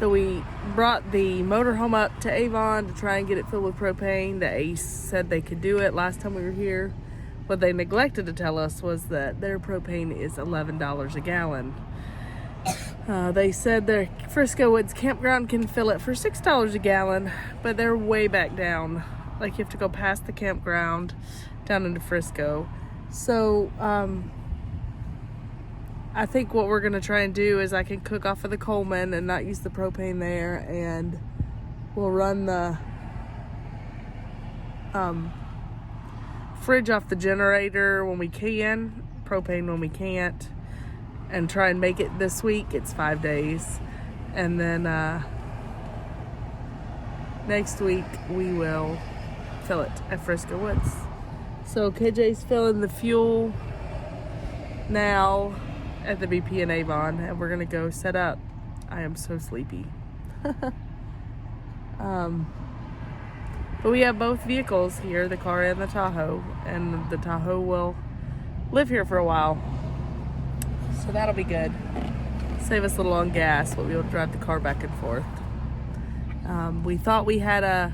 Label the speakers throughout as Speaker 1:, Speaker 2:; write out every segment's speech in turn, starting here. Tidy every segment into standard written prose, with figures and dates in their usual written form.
Speaker 1: So we brought the motorhome up to Avon to try and get it filled with propane. The Ace said they could do it last time we were here. What they neglected to tell us was that their propane is $11 a gallon. They said their Frisco Woods campground can fill it for $6 a gallon, but they're way back down. Like, you have to go past the campground down into Frisco. So I think what we're gonna try and do is I can cook off of the Coleman and not use the propane there, and we'll run the fridge off the generator when we can, propane when we can't, and try and make it this week. It's 5 days, and then next week we will fill it at Frisco Woods. So KJ's filling the fuel now at the BP in Avon, and we're gonna go set up. I am so sleepy. But we have both vehicles here, the car and the Tahoe, and the Tahoe will live here for a while. So that'll be good. Save us a little on gas, but we'll drive the car back and forth. We thought we had a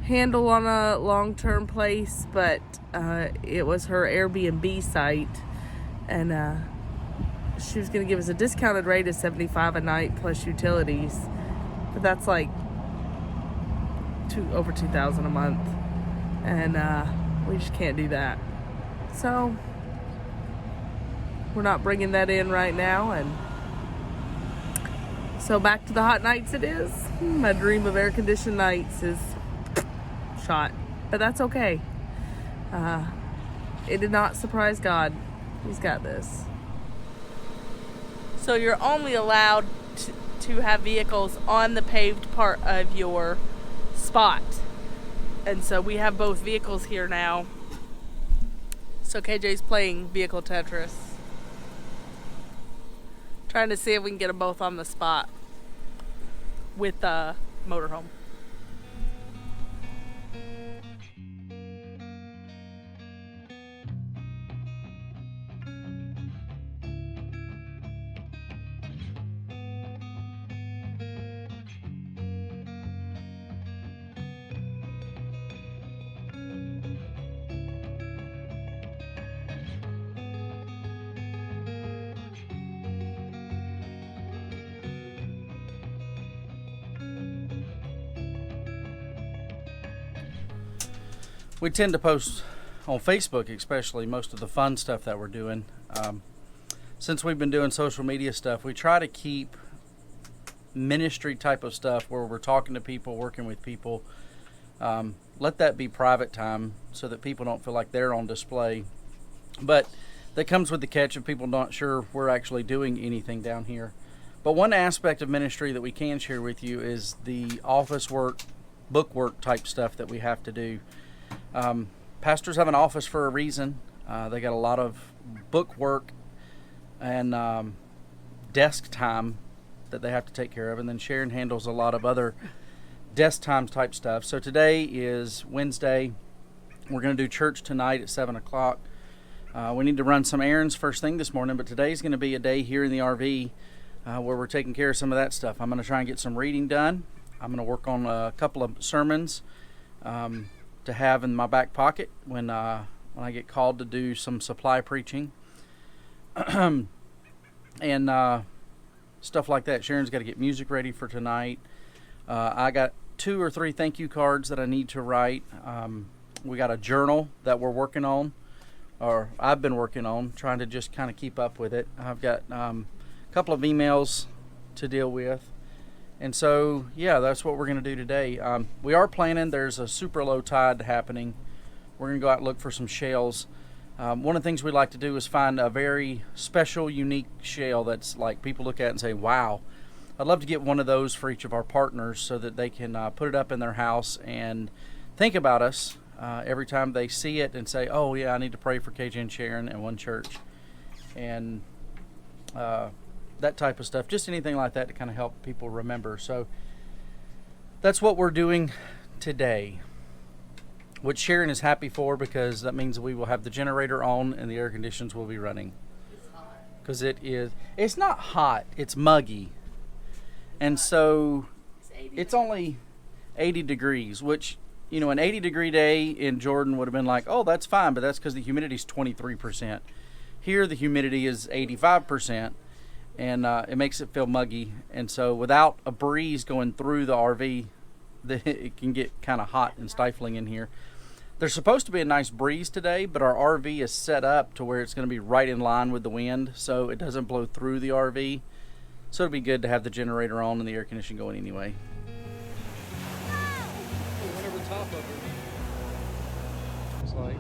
Speaker 1: handle on a long-term place, but it was her Airbnb site, and she was gonna give us a discounted rate of $75 a night plus utilities, but that's like over $2,000 a month, and we just can't do that. So we're not bringing that in right now, and so back to the hot nights it is. My dream of air-conditioned nights is shot, but that's okay. It did not surprise God. He's got this. So you're only allowed to have vehicles on the paved part of your spot, and so we have both vehicles here now. So KJ's playing vehicle Tetris, trying to see if we can get them both on the spot with the motorhome.
Speaker 2: We tend to post on Facebook, especially, most of the fun stuff that we're doing. Since we've been doing social media stuff, we try to keep ministry type of stuff where we're talking to people, working with people. Let that be private time so that people don't feel like they're on display. But that comes with the catch of people not sure we're actually doing anything down here. But one aspect of ministry that we can share with you is the office work, book work type stuff that we have to do. Pastors have an office for a reason. They got a lot of book work and desk time that they have to take care of, and then Sharon handles a lot of other desk time type stuff. So today is Wednesday. We're going to do church tonight at 7 o'clock. We need to run some errands first thing this morning, but today's going to be a day here in the RV where we're taking care of some of that stuff. I'm going to try and get some reading done. I'm going to work on a couple of sermons to have in my back pocket when I get called to do some supply preaching and stuff like that. Sharon's got to get music ready for tonight. I got 2 or 3 thank you cards that I need to write. We got a journal that we're working on, or I've been working on, trying to just kind of keep up with it. I've got a couple of emails to deal with. And so, yeah, that's what we're going to do today. We are planning, there's a super low tide happening. We're going to go out and look for some shells. One of the things we like to do is find a very special, unique shell that's like people look at and say, wow. I'd love to get one of those for each of our partners so that they can put it up in their house and think about us every time they see it and say, oh, yeah, I need to pray for KJ and Sharon and One Church. And that type of stuff, just anything like that to kind of help people remember. So that's what we're doing today, which Sharon is happy for, because that means we will have the generator on and the air conditions will be running. Because it's not hot, it's muggy. And so it's only 80 degrees, which, you know, an 80-degree day in Jordan would have been like, oh, that's fine, but that's because the humidity is 23%. Here, the humidity is 85%, and it makes it feel muggy. And so without a breeze going through the RV, it can get kind of hot and stifling in here. There's supposed to be a nice breeze today, but our RV is set up to where it's going to be right in line with the wind, so it doesn't blow through the RV. So it'd be good to have the generator on and the air conditioning going anyway. We went over the top of it. It's like...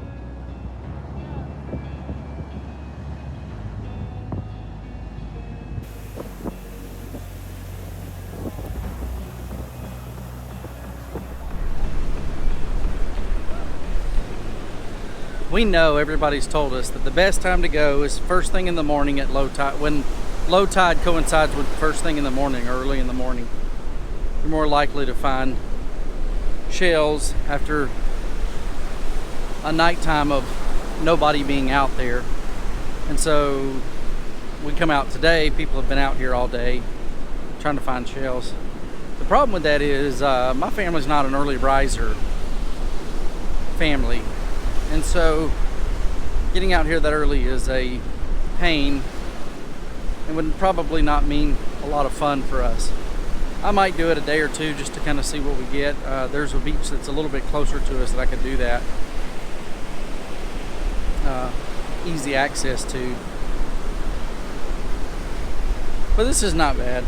Speaker 2: We know everybody's told us that the best time to go is first thing in the morning at low tide. When low tide coincides with first thing in the morning, early in the morning, you're more likely to find shells after a nighttime of nobody being out there. And so we come out today, people have been out here all day trying to find shells. The problem with that is my family's not an early riser family. And so getting out here that early is a pain and would probably not mean a lot of fun for us. I might do it a day or two just to kind of see what we get. There's a beach that's a little bit closer to us that I could do that. Easy access to. But this is not bad.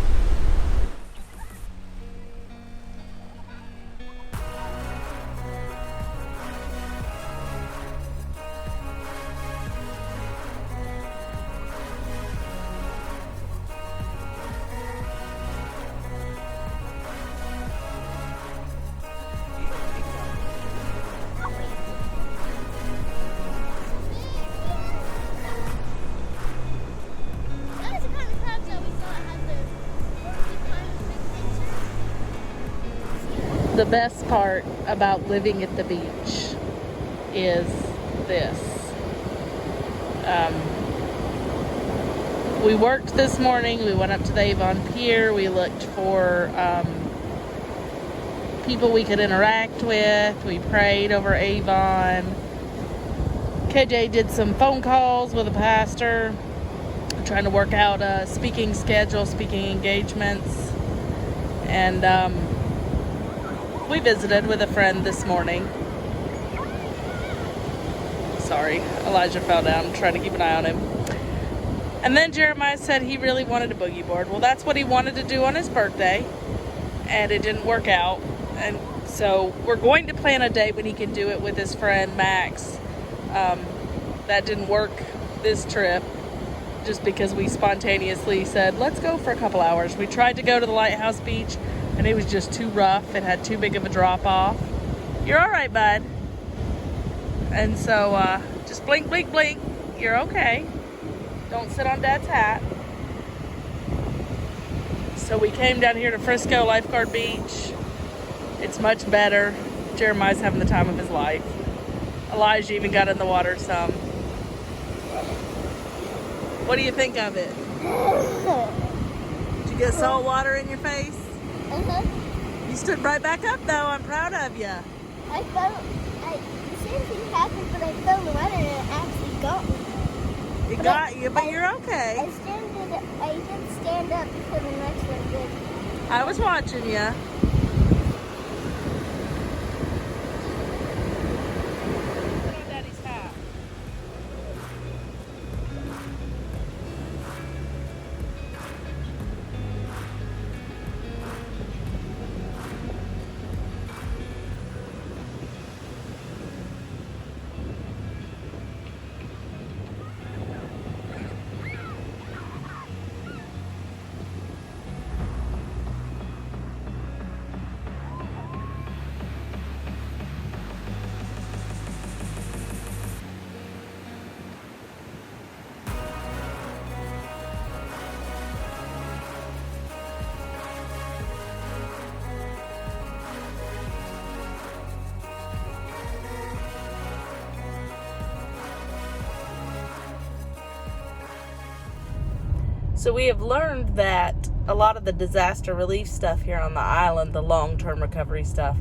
Speaker 1: The best part about living at the beach is this. We worked this morning. We went up to the Avon Pier. We looked for people we could interact with. We prayed over Avon. KJ did some phone calls with a pastor, trying to work out a speaking schedule, speaking engagements. And we visited with a friend this morning. Sorry, Elijah fell down. Trying to keep an eye on him. And then Jeremiah said he really wanted a boogie board. Well, that's what he wanted to do on his birthday, and it didn't work out. And so we're going to plan a day when he can do it with his friend Max. That didn't work this trip, just because we spontaneously said, let's go for a couple hours. We tried to go to the Lighthouse Beach, and it was just too rough. It had too big of a drop off. You're all right, bud. And so just blink, blink, blink. You're okay. Don't sit on Dad's hat. So we came down here to Frisco Lifeguard Beach. It's much better. Jeremiah's having the time of his life. Elijah even got in the water some. What do you think of it? Did you get salt water in your face? You stood right back up, though. I'm proud of you.
Speaker 3: I felt, the same thing happened, but I fell in the water and it actually got me.
Speaker 1: It got you, but you're okay.
Speaker 3: I didn't stand up because the next one did.
Speaker 1: I was watching you. Put on Daddy's hat. So we have learned that a lot of the disaster relief stuff here on the island, the long-term recovery stuff,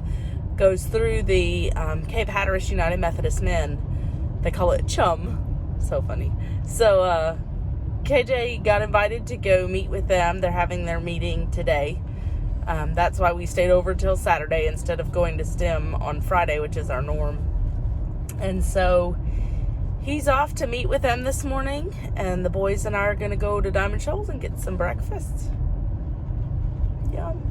Speaker 1: goes through the Cape Hatteras United Methodist Men. They call it CHUM. So funny. So KJ got invited to go meet with them. They're having their meeting today. That's why we stayed over till Saturday instead of going to STEM on Friday, which is our norm. And so he's off to meet with them this morning, and the boys and I are going to go to Diamond Shoals and get some breakfast. Yum.